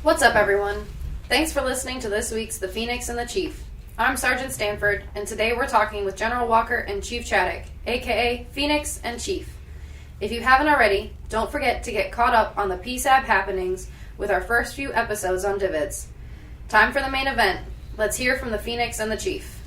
What's up, everyone? Thanks for listening to this week's The Phoenix and the Chief. I'm Sergeant Stanford, and today we're talking with General Walker and Chief Chadick, aka Phoenix and Chief. If you haven't already, don't forget to get caught up on the PSAB happenings with our first few episodes on divots. Time for the main event. Let's hear from the Phoenix and the Chief.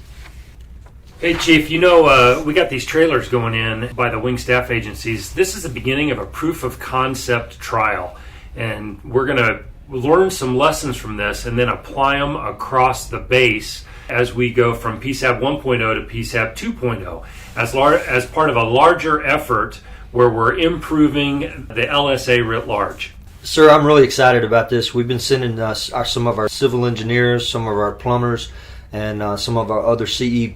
Hey, Chief, we got these trailers going in by the wing staff agencies. This is the beginning of a proof of concept trial, and we're going to learn some lessons from this and then apply them across the base as we go from PSAB 1.0 to PSAB 2.0 as part of a larger effort where we're improving the LSA writ large. Sir, I'm really excited about this. We've been sending some of our civil engineers, some of our plumbers, and some of our other CE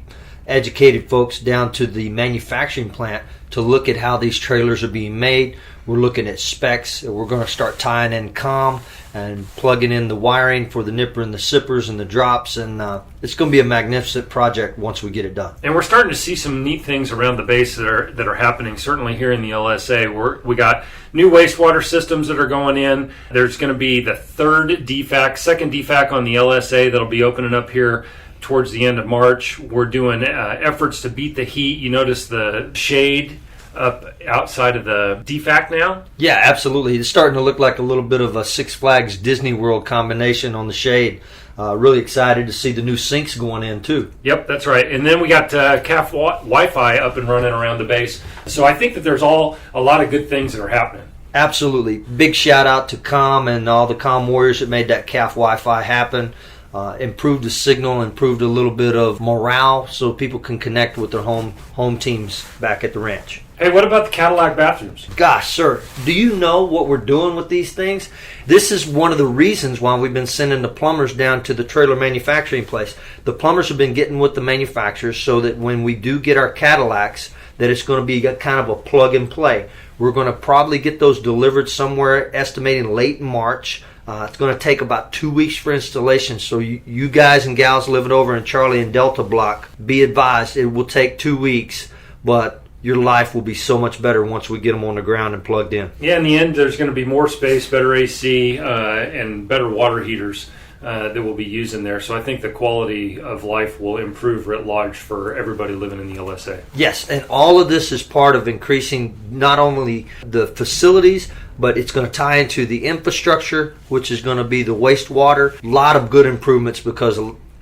educated folks down to the manufacturing plant to look at how these trailers are being made. We're looking at specs. We're going to start tying in COM and plugging in the wiring for the nipper and the sippers and the drops, and it's going to be a magnificent project once we get it done. And we're starting to see some neat things around the base that are happening, certainly here in the LSA. We got new wastewater systems that are going in. There's going to be the second DFAC on the LSA that'll be opening up here towards the end of March. We're doing efforts to beat the heat. You notice the shade up outside of the DFAC now? Yeah, absolutely. It's starting to look like a little bit of a Six Flags Disney World combination on the shade. Really excited to see the new sinks going in too. Yep, that's right. And then we got CAF Wi-Fi up and running around the base. So I think that there's a lot of good things that are happening. Absolutely. Big shout out to COM and all the COM warriors that made that CAF Wi-Fi happen. Improved the signal, improved a little bit of morale so people can connect with their home teams back at the ranch. Hey, what about the Cadillac bathrooms? Gosh, sir, do you know what we're doing with these things? This is one of the reasons why we've been sending the plumbers down to the trailer manufacturing place. The plumbers have been getting with the manufacturers so that when we do get our Cadillacs, that it's going to be kind of a plug and play. We're going to probably get those delivered somewhere, estimating late March. It's going to take about 2 weeks for installation, so you guys and gals living over in Charlie and Delta Block, be advised it will take 2 weeks, but your life will be so much better once we get them on the ground and plugged in. Yeah, in the end, there's going to be more space, better AC, and better water heaters that we'll be using there. So I think the quality of life will improve writ large for everybody living in the LSA. Yes, and all of this is part of increasing not only the facilities, but it's going to tie into the infrastructure, which is going to be the wastewater. A lot of good improvements because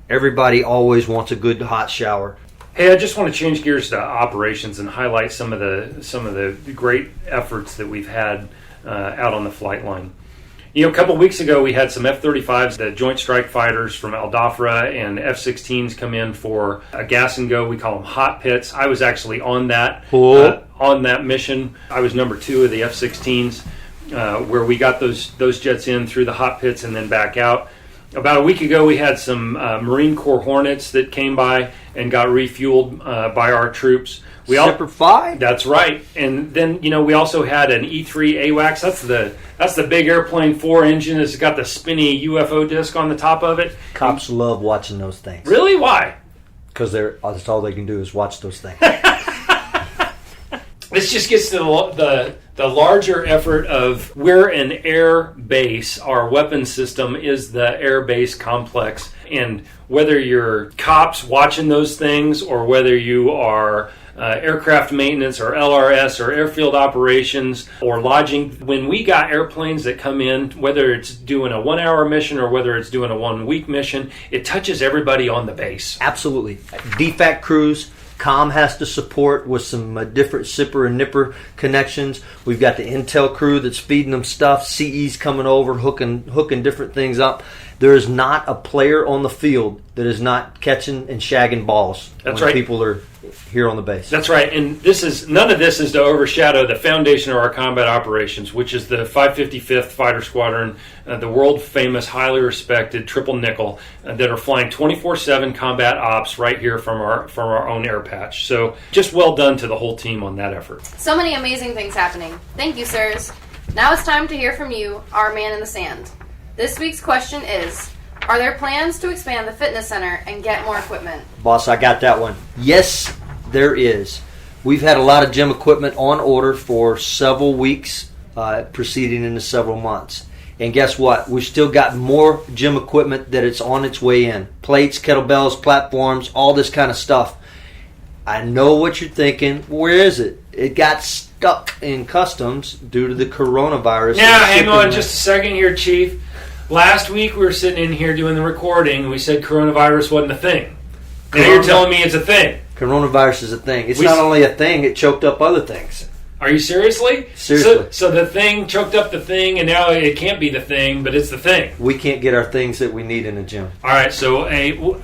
everybody always wants a good hot shower. Hey, I just want to change gears to operations and highlight some of the great efforts that we've had out on the flight line. A couple weeks ago we had some F-35s, the Joint Strike Fighters from Al Dhafra, and F-16s come in for a gas and go. We call them hot pits. I was actually on that mission. I was number 2 of the F-16s, where we got those jets in through the hot pits and then back out. About a week ago, we had some Marine Corps Hornets that came by and got refueled by our troops. Semper Fi? That's right. And then, we also had an E-3 AWACS. That's the big airplane 4 engine. It's got the spinny UFO disc on the top of it. Cops love watching those things. Really? Why? Because that's all they can do is watch those things. This just gets to the larger effort of we're an air base. Our weapon system is the air base complex. And whether you're cops watching those things or whether you are aircraft maintenance or LRS or airfield operations or lodging, when we got airplanes that come in, whether it's doing a 1-hour mission or whether it's doing a 1-week mission, it touches everybody on the base. Absolutely. DFAC crews, COM has to support with some different sipper and nipper connections. We've got the Intel crew that's feeding them stuff. CE's coming over, hooking different things up. There is not a player on the field that is not catching and shagging balls. That's when right. People are here on the base. That's right. And none of this is to overshadow the foundation of our combat operations, which is the 555th Fighter Squadron, the world-famous, highly respected Triple Nickel, that are flying 24/7 combat ops right here from our own air patch. So just well done to the whole team on that effort. So many amazing things happening. Thank you, sirs. Now it's time to hear from you, our man in the sand. This week's question is, are there plans to expand the fitness center and get more equipment? Boss, I got that one. Yes, there is. We've had a lot of gym equipment on order for several weeks, proceeding into several months. And guess what? We've still got more gym equipment that it's on its way in. Plates, kettlebells, platforms, all this kind of stuff. I know what you're thinking. Where is it? It got stuck in customs due to the coronavirus. Now, hang on just a second here, Chief. Last week we were sitting in here doing the recording, and we said coronavirus wasn't a thing. Now you're telling me it's a thing. Coronavirus is a thing. It's not only a thing, it choked up other things. Are you seriously? Seriously. So the thing choked up the thing, and now it can't be the thing, but it's the thing. We can't get our things that we need in the gym. All right, so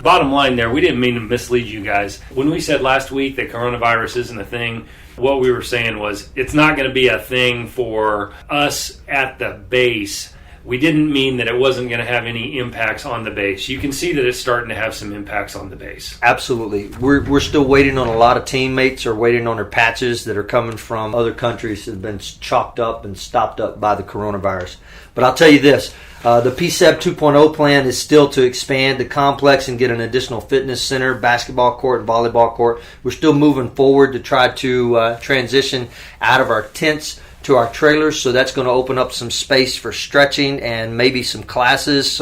bottom line there, we didn't mean to mislead you guys. When we said last week that coronavirus isn't a thing, what we were saying was it's not going to be a thing for us at the base. We didn't mean that it wasn't going to have any impacts on the base. You can see that it's starting to have some impacts on the base. Absolutely. We're still waiting on a lot of teammates or waiting on their patches that are coming from other countries that have been chalked up and stopped up by the coronavirus. But I'll tell you this, the PSEB 2.0 plan is still to expand the complex and get an additional fitness center, basketball court, and volleyball court. We're still moving forward to try to transition out of our tents to our trailers, so that's going to open up some space for stretching and maybe some classes.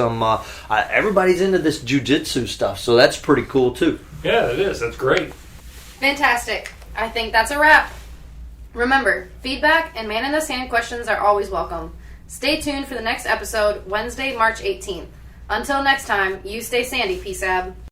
Everybody's into this jiu-jitsu stuff, so that's pretty cool too. Yeah, it is. That's great. Fantastic. I think that's a wrap. Remember, feedback and man in the sand questions are always welcome. Stay tuned for the next episode, Wednesday, March 18th. Until next time, you stay sandy, PSAB.